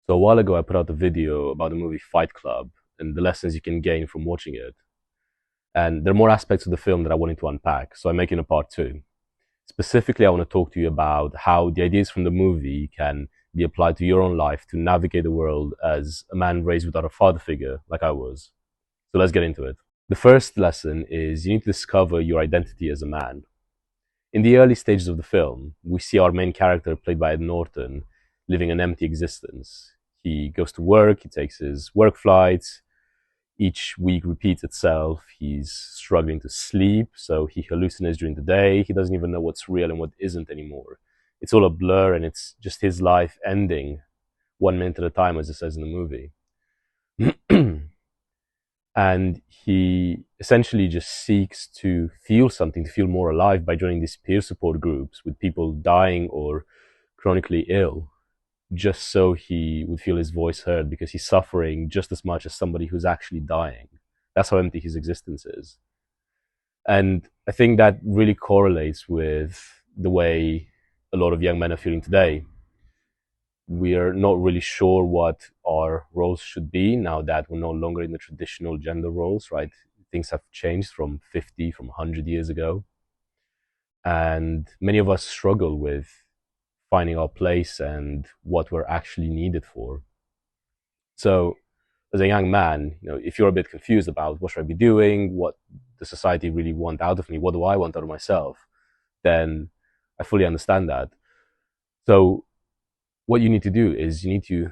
So a while ago, I put out a video about the movie Fight Club and the lessons you can gain from watching it. And there are more aspects of the film that I wanted to unpack, so I'm making a part two. Specifically, I want to talk to you about how the ideas from the movie can be applied to your own life to navigate the world as a man raised without a father figure, like I was. So let's get into it. The first lesson is you need to discover your identity as a man. In the early stages of the film, we see our main character, played by Ed Norton, living an empty existence. He goes to work, he takes his work flights, each week repeats itself. He's struggling to sleep, so he hallucinates during the day. He doesn't even know what's real and what isn't anymore. It's all a blur, and it's just his life ending 1 minute at a time, as it says in the movie. And he essentially just seeks to feel something, to feel more alive by joining these peer support groups with people dying or chronically ill, just so he would feel his voice heard, because he's suffering just as much as somebody who's actually dying. That's how empty his existence is. And I think that really correlates with the way a lot of young men are feeling today. We are not really sure what our roles should be now that we're no longer in the traditional gender roles, right? Things have changed from 50, from 100 years ago. And many of us struggle with finding our place and what we're actually needed for. So as a young man, if you're a bit confused about what should I be doing, what does society really want out of me, what do I want out of myself, then I fully understand that. So what you need to do is you need to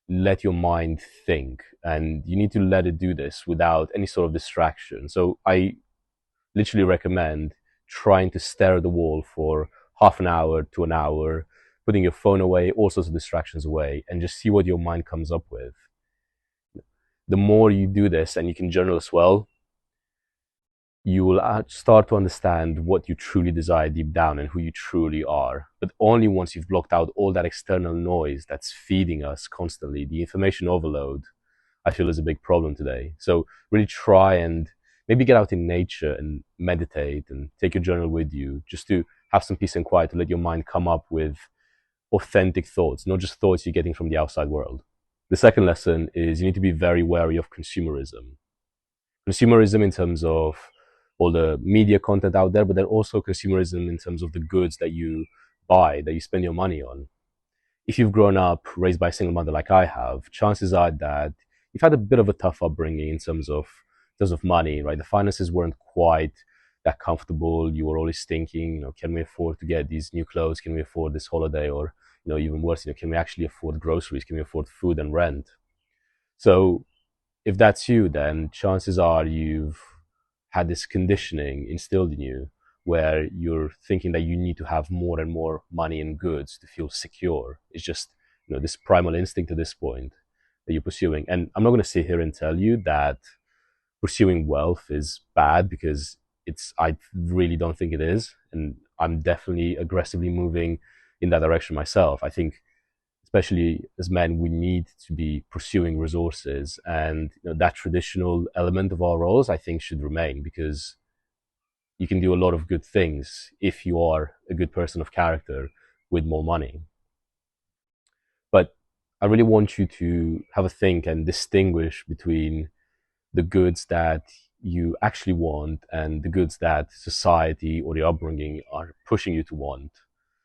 let your mind think, and you need to let it do this without any sort of distraction. So I literally recommend trying to stare at the wall for half an hour to an hour, putting your phone away, all sorts of distractions away, and just see what your mind comes up with. The more you do this, and you can journal as well, you will start to understand what you truly desire deep down and who you truly are. But only once you've blocked out all that external noise that's feeding us constantly. The information overload, I feel, is a big problem today. So really try and maybe get out in nature and meditate and take your journal with you, just to have some peace and quiet, to let your mind come up with authentic thoughts, not just thoughts you're getting from the outside world. The second lesson is you need to be very wary of consumerism. Consumerism in terms of all the media content out there, but then also consumerism in terms of the goods that you buy, that you spend your money on. If you've grown up raised by a single mother like I have, chances are that you've had a bit of a tough upbringing in terms of money, right? The finances weren't quite that comfortable. You were always thinking, can we afford to get these new clothes? Can we afford this holiday? Or, even worse, can we actually afford groceries? Can we afford food and rent? So if that's you, then chances are you've had this conditioning instilled in you where you're thinking that you need to have more and more money and goods to feel secure. It's just, this primal instinct at this point that you're pursuing. And I'm not going to sit here and tell you that pursuing wealth is bad, because I really don't think it is. And I'm definitely aggressively moving in that direction myself. I think, especially as men, we need to be pursuing resources, and that traditional element of our roles, I think, should remain, because you can do a lot of good things if you are a good person of character with more money. But I really want you to have a think and distinguish between the goods that you actually want and the goods that society or your upbringing are pushing you to want.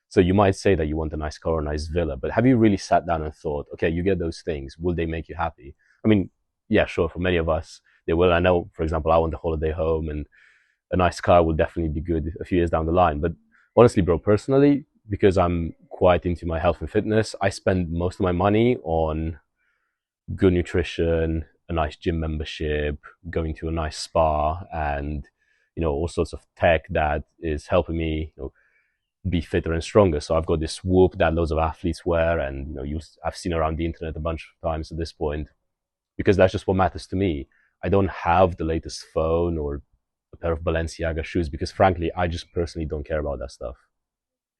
So you might say that you want a nice car or a nice villa, but have you really sat down and thought, okay, you get those things, will they make you happy? I mean, yeah, sure, for many of us, they will. I know, for example, I want a holiday home, and a nice car will definitely be good a few years down the line. But honestly, bro, personally, because I'm quite into my health and fitness, I spend most of my money on good nutrition, a nice gym membership, going to a nice spa, and all sorts of tech that is helping me be fitter and stronger. So I've got this Whoop that loads of athletes wear, and I've seen around the internet a bunch of times at this point, because that's just what matters to me. I don't have the latest phone or a pair of Balenciaga shoes, because frankly, I just personally don't care about that stuff.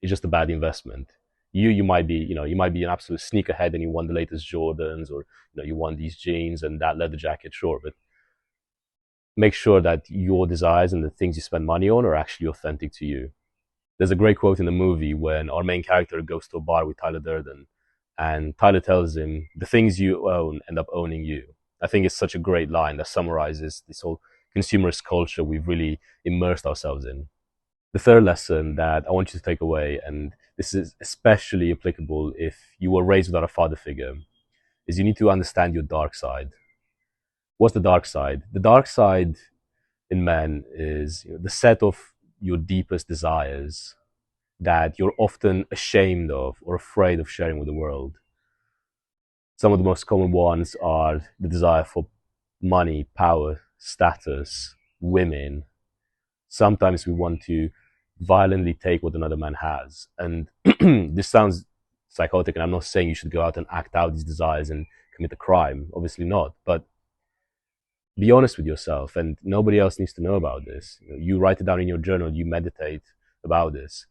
It's just a bad investment. You might be, you might be an absolute sneakerhead and you want the latest Jordans, or you want these jeans and that leather jacket, sure, but make sure that your desires and the things you spend money on are actually authentic to you. There's a great quote in the movie when our main character goes to a bar with Tyler Durden, And Tyler tells him, the things you own end up owning you. I think it's such a great line that summarizes this whole consumerist culture we've really immersed ourselves in. The third lesson that I want you to take away, and this is especially applicable if you were raised without a father figure, is you need to understand your dark side. What's the dark side? The dark side in men is, the set of your deepest desires that you're often ashamed of or afraid of sharing with the world. Some of the most common ones are the desire for money, power, status, women. Sometimes we want to violently take what another man has. And this sounds psychotic, and I'm not saying you should go out and act out these desires and commit a crime. Obviously not. But be honest with yourself, and nobody else needs to know about this. You write it down in your journal, you meditate about this.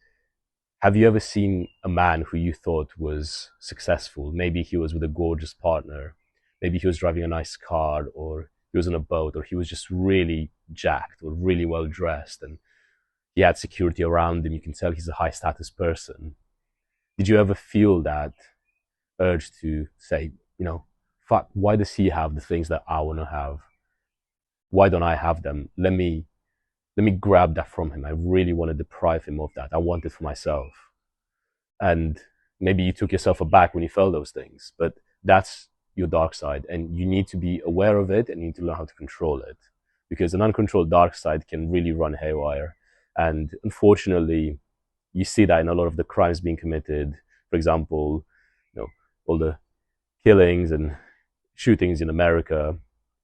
Have you ever seen a man who you thought was successful? Maybe he was with a gorgeous partner. Maybe he was driving a nice car, or he was on a boat, or he was just really jacked or really well dressed, and he had security around him. You can tell he's a high status person. Did you ever feel that urge to say, fuck, why does he have the things that I want to have? Why don't I have them? Let me grab that from him. I really want to deprive him of that. I want it for myself. And maybe you took yourself aback when you felt those things, but that's your dark side, and you need to be aware of it and you need to learn how to control it, because an uncontrolled dark side can really run haywire. And unfortunately, you see that in a lot of the crimes being committed. For example, all the killings and shootings in America,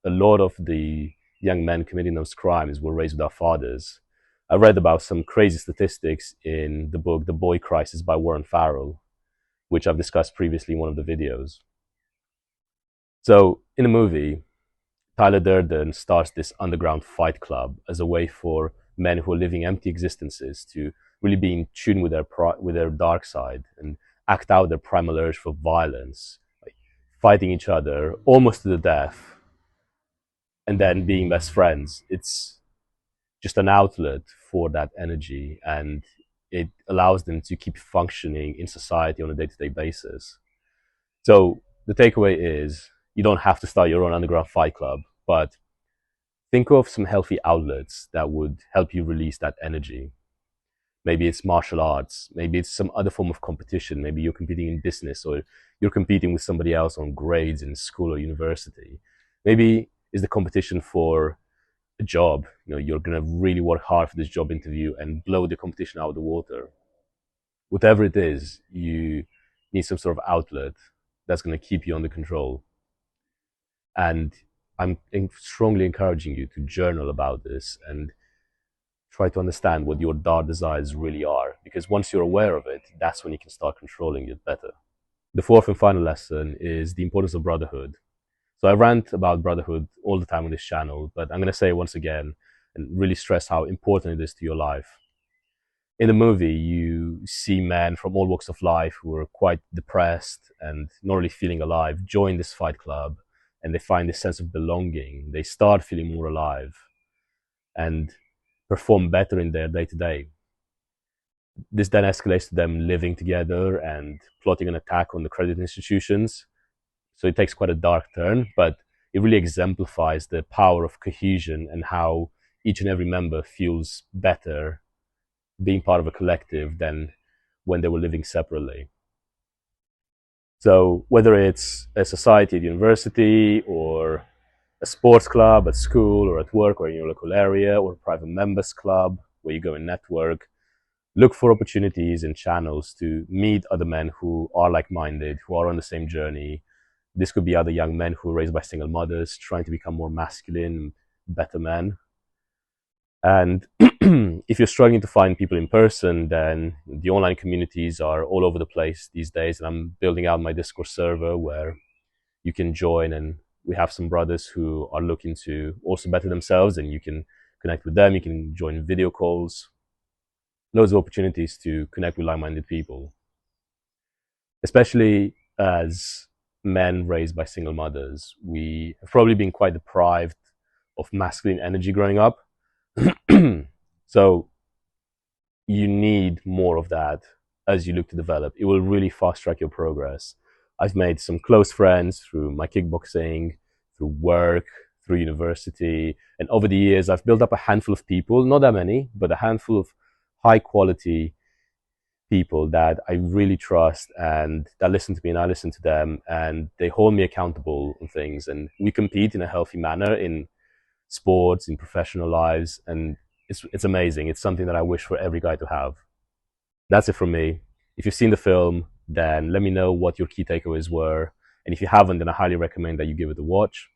a lot of the young men committing those crimes were raised without fathers. I read about some crazy statistics in the book The Boy Crisis by Warren Farrell, which I've discussed previously in one of the videos. So in the movie, Tyler Durden starts this underground fight club as a way for men who are living empty existences to really be in tune with their dark side and act out their primal urge for violence, like fighting each other almost to the death, and then being best friends. It's just an outlet for that energy, and it allows them to keep functioning in society on a day-to-day basis. So the takeaway is, you don't have to start your own underground fight club, but think of some healthy outlets that would help you release that energy. Maybe it's martial arts, maybe it's some other form of competition, maybe you're competing in business, or you're competing with somebody else on grades in school or university. Maybe it's the competition for a job. You're going to really work hard for this job interview and blow the competition out of the water. Whatever it is, you need some sort of outlet that's going to keep you under control. And I'm strongly encouraging you to journal about this and try to understand what your dark desires really are, because once you're aware of it, that's when you can start controlling it better. The fourth and final lesson is the importance of brotherhood. So I rant about brotherhood all the time on this channel, but I'm going to say it once again and really stress how important it is to your life. In the movie, you see men from all walks of life who are quite depressed and not really feeling alive join this fight club, and they find this sense of belonging. They start feeling more alive and perform better in their day-to-day. This then escalates to them living together and plotting an attack on the credit institutions. So it takes quite a dark turn, but it really exemplifies the power of cohesion and how each and every member feels better being part of a collective than when they were living separately. So whether it's a society at university, or a sports club at school or at work or in your local area, or a private members club where you go and network, look for opportunities and channels to meet other men who are like-minded, who are on the same journey. This could be other young men who are raised by single mothers, trying to become more masculine, better men. And if you're struggling to find people in person, then the online communities are all over the place these days. And I'm building out my Discord server where you can join, and we have some brothers who are looking to also better themselves, and you can connect with them. You can join video calls. Loads of opportunities to connect with like-minded people, especially as men raised by single mothers. We have probably been quite deprived of masculine energy growing up. So you need more of that as you look to develop. It will really fast track your progress. I've made some close friends through my kickboxing, through work, through university. And over the years, I've built up a handful of people, not that many, but a handful of high quality people that I really trust and that listen to me and I listen to them and they hold me accountable on things. And we compete in a healthy manner in sports, in professional lives. And it's amazing. It's something that I wish for every guy to have. That's it from me. If you've seen the film, then let me know what your key takeaways were. And if you haven't, then I highly recommend that you give it a watch.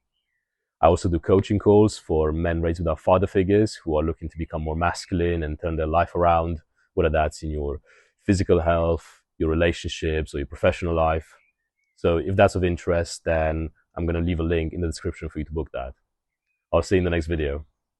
I also do coaching calls for men raised without father figures who are looking to become more masculine and turn their life around, whether that's in your physical health, your relationships, or your professional life. So if that's of interest, then I'm going to leave a link in the description for you to book that. I'll see you in the next video.